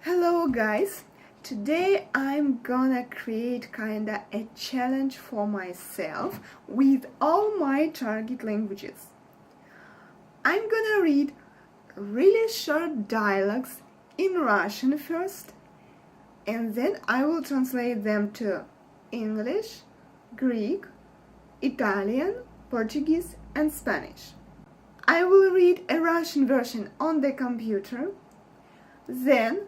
Hello guys, today I'm gonna create kinda a challenge for myself with all my target languages. I'm gonna read really short dialogues in Russian first, and then I will translate them to English, Greek, Italian, Portuguese and Spanish. I will read a Russian version on the computer, then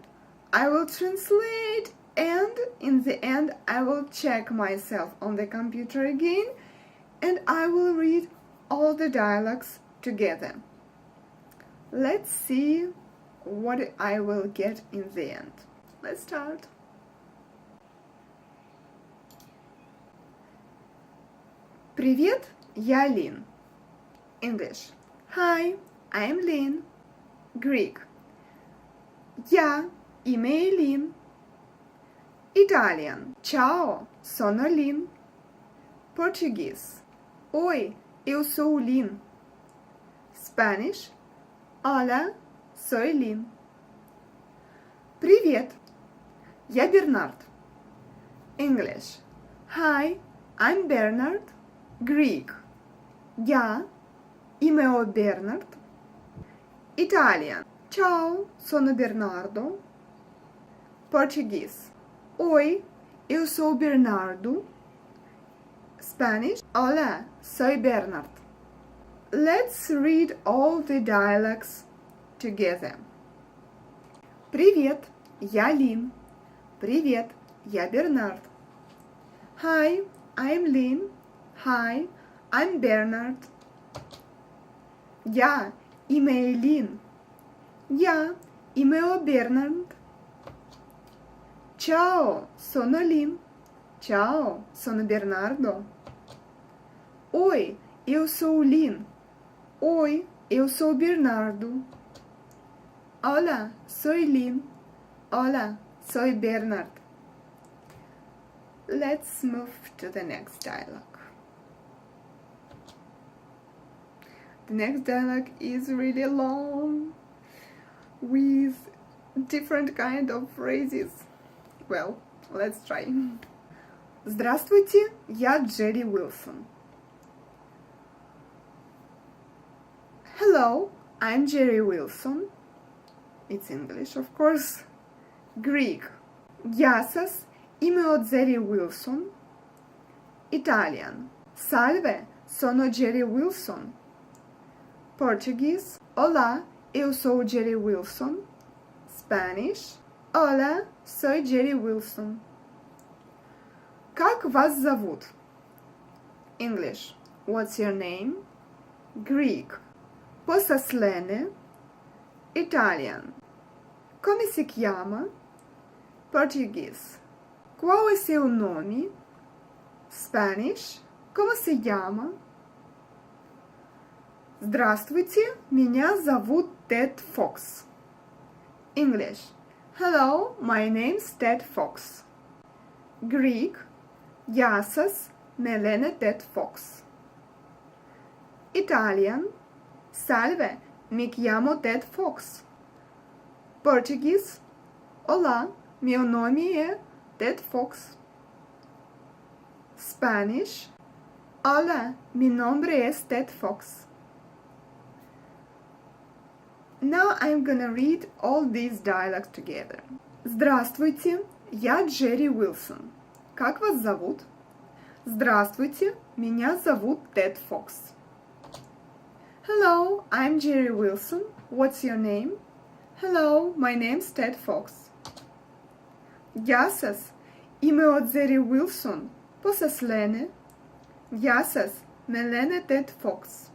I will translate, and in the end I will check myself on the computer again and I will read all the dialogues together. Let's see what I will get in the end. Let's start. Привет, я Лин. English. Hi, I'm Lin. Greek. Я Ime Lin. Italian. Ciao, sono Lin. Portuguese. Oi, eu sou Lin. Spanish. Hola, soy Lin. Привет, я Бернард. English. Hi, I'm Bernard. Greek. Я Imeo Bernard. Italian. Ciao, sono Bernardo. Portuguese. Oi, eu sou Bernardo. Spanish. Hola, soy Bernard. Let's read all the dialogues together. Привет, я Лин. Привет, я Бернард. Hi, I'm Lin. Hi, I'm Bernard. Я Имею Лин. Я Imeo Bernard. Ciao, sono Lin. Ciao, sono Bernardo. Oi, eu sou Lin. Oi, eu sou Bernardo. Hola, soy Lin. Hola, soy Bernard. Let's move to the next dialogue. The next dialogue is really long, with different kind of phrases. Well, let's try. Здравствуйте, я Джерри Уилсон. Hello, I'm Jerry Wilson. It's English, of course. Greek. Γεια σας, είμαι ο Jerry Wilson. Italian. Salve, sono Jerry Wilson. Portuguese. Olá, eu sou Jerry Wilson. Spanish. Hola, soy Jerry Wilson. Как вас зовут? English. What's your name? Greek. Posasslene. Italian. Come si chiama? Portuguese. Qual é seu nome? Spanish. Como se llama? Здравствуйте, меня зовут Тед Фокс. English. Hello, my name's Ted Fox. Greek. Γεια σας, με λένε Ted Fox. Italian. Salve, mi chiamo Ted Fox. Portuguese. Olá, meu nome é Ted Fox. Spanish. Hola, mi nombre es Ted Fox. Now I'm gonna read all these dialogues together. Здравствуйте, я Джерри Уилсон. Как вас зовут? Здравствуйте, меня зовут Тед Фокс. Hello, I'm Jerry Wilson. What's your name? Hello, my name's Ted Fox. Γεια σας, είμαι ο Τζέρι Wilson. Πώς σας λένε? Γεια σας, με λένε Ted Fox.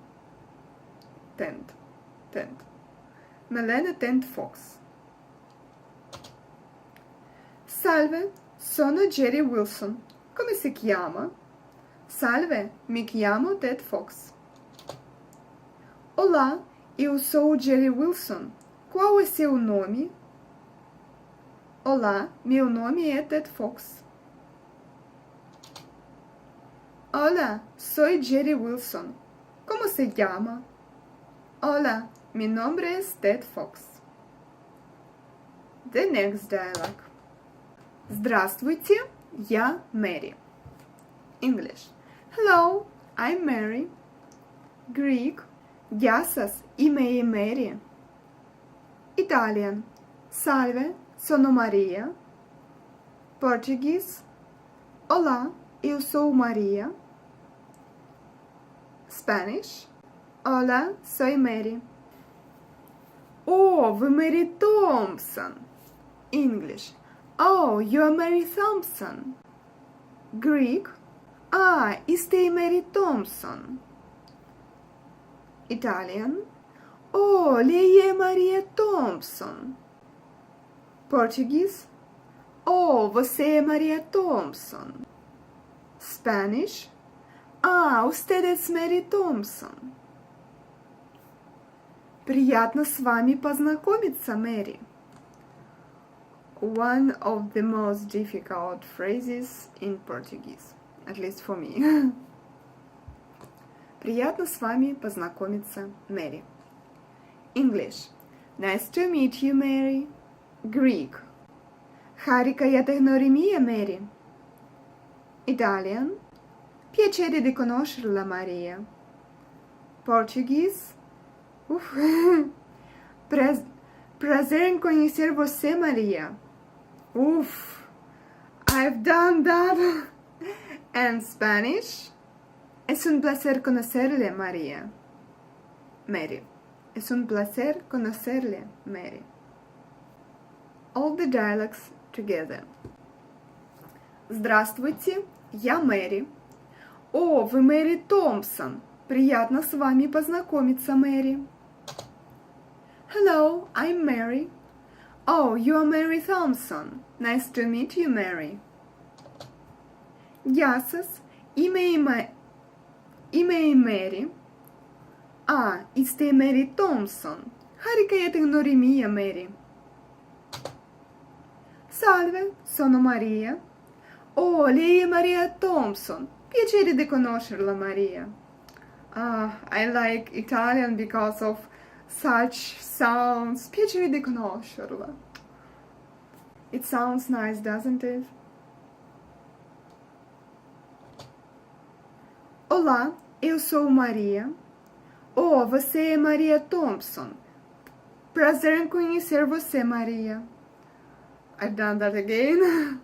Ted. Με λένε Ted Fox. Salve, sono Jerry Wilson. Come si chiama? Salve, mi chiamo Ted Fox. Olá, eu sou o Jerry Wilson. Qual é seu nome? Olá, meu nome é Ted Fox. Hola, soy Jerry Wilson. Como se llama? Hola, mi nombre es Ted Fox. The next dialogue. Здравствуйте, я Мэри. English. Hello, I'm Mary. Greek. Γεια σας, είμαι η Mary. Italian. Salve, sono Maria. Portuguese. Olá, eu sou Maria. Spanish. Hola, soy Mary. Oh, ви Mary Thompson. English. Oh, you're Mary Thompson. Greek. Ah, είστε η Mary Thompson. Italian. Oh, lei è Maria Thompson. Portuguese. Oh, você é Maria Thompson. Spanish. Ah, usted es Mary Thompson. Приятно с вами познакомиться, Мэри. One of the most difficult phrases in Portuguese, at least for me. Приятно с вами познакомиться, Мэри. English. Nice to meet you, Mary. Greek. Χάρηκα για τη γνωριμία, Mary. Italian. Piacere di conoscerla, Maria. Portuguese. Prazer em conhecer você, Maria. I've done that. And Spanish. Es un placer conocerle, María. Mary. Es un placer conocerle, Mary. All the dialogues together. Здравствуйте, я Мэри. О, вы Мэри Томпсон. Приятно с вами познакомиться, Мэри. Hello, I'm Mary. Oh, you are Mary Thompson. Nice to meet you, Mary. Γεια σας, είμαι η Mary. Α, είστε η Mary Thompson. Χάρηκα για την γνωριμία, Mary. Salve, sono Maria. Oh, lei è Maria Thompson. Piacere di conoscerla, Maria. I like Italian because of such sounds. Piacere di conoscerla. It sounds nice, doesn't it? Olá, eu sou Maria. Oh, você é Maria Thompson. Prazer em conhecer você, Maria. I've done that again.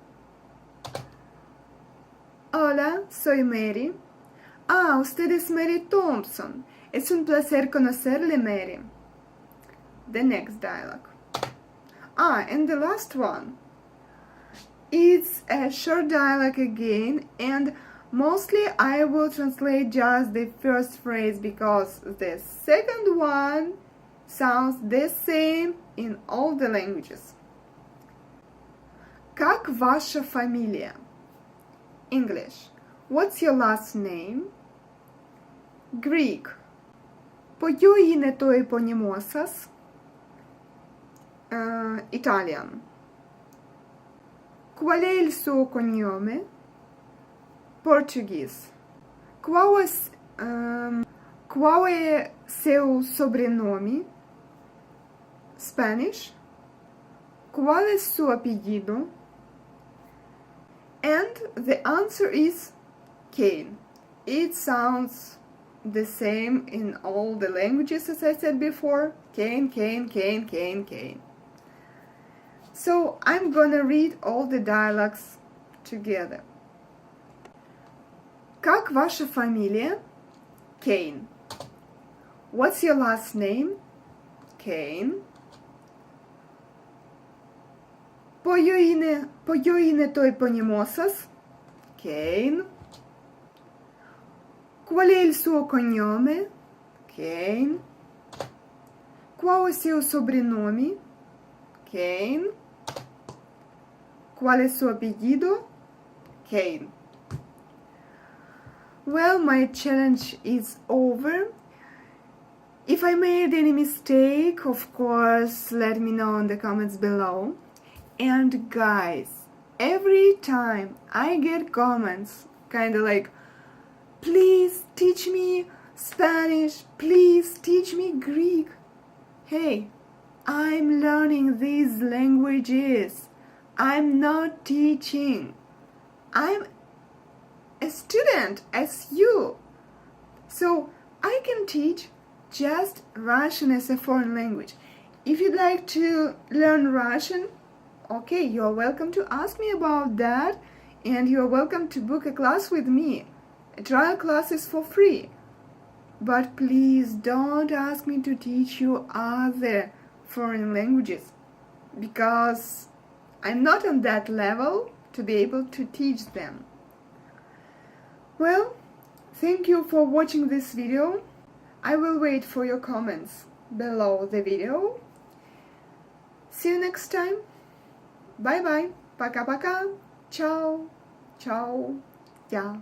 Hola, soy Mary. Ah, usted es Mary Thompson. Es un placer conocerle, Mary. The next dialogue. And the last one. It's a short dialogue again, and mostly I will translate just the first phrase because the second one sounds the same in all the languages. Как ваша фамилия? English. What's your last name? Greek. Ποιο είναι το επώνυμό σας? Italian. Qual è il suo cognome? Portuguese. Qual è seu sobrenome? Spanish. Qual è suo apellido? And the answer is Kane. It sounds the same in all the languages as I said before. Kane, Kane, Kane, Kane, Kane. So I'm gonna read all the dialogues together. Как ваша фамилия? Kane. What's your last name? Kane. Ποιο είναι το επώνυμό σας? Kane. Qual è il suo cognome? Kane. Qual è il suo sobrenome? Kane. Qual è il suo apellido? Kane. Well, my challenge is over. If I made any mistake, of course, let me know in the comments below. And guys, every time I get comments, kind of like, please teach me Spanish, please teach me Greek. Hey, I'm learning these languages languages. I'm not teaching. I'm a student as you. So I can teach just Russian as a foreign language. If you'd like to learn Russian, okay, you're welcome to ask me about that, and you're welcome to book a class with me. A trial class is for free. But please don't ask me to teach you other foreign languages, because I'm not on that level to be able to teach them. Well, thank you for watching this video. I will wait for your comments below the video. See you next time. Bye bye. Пока-пока. Ciao. Ciao. Yeah.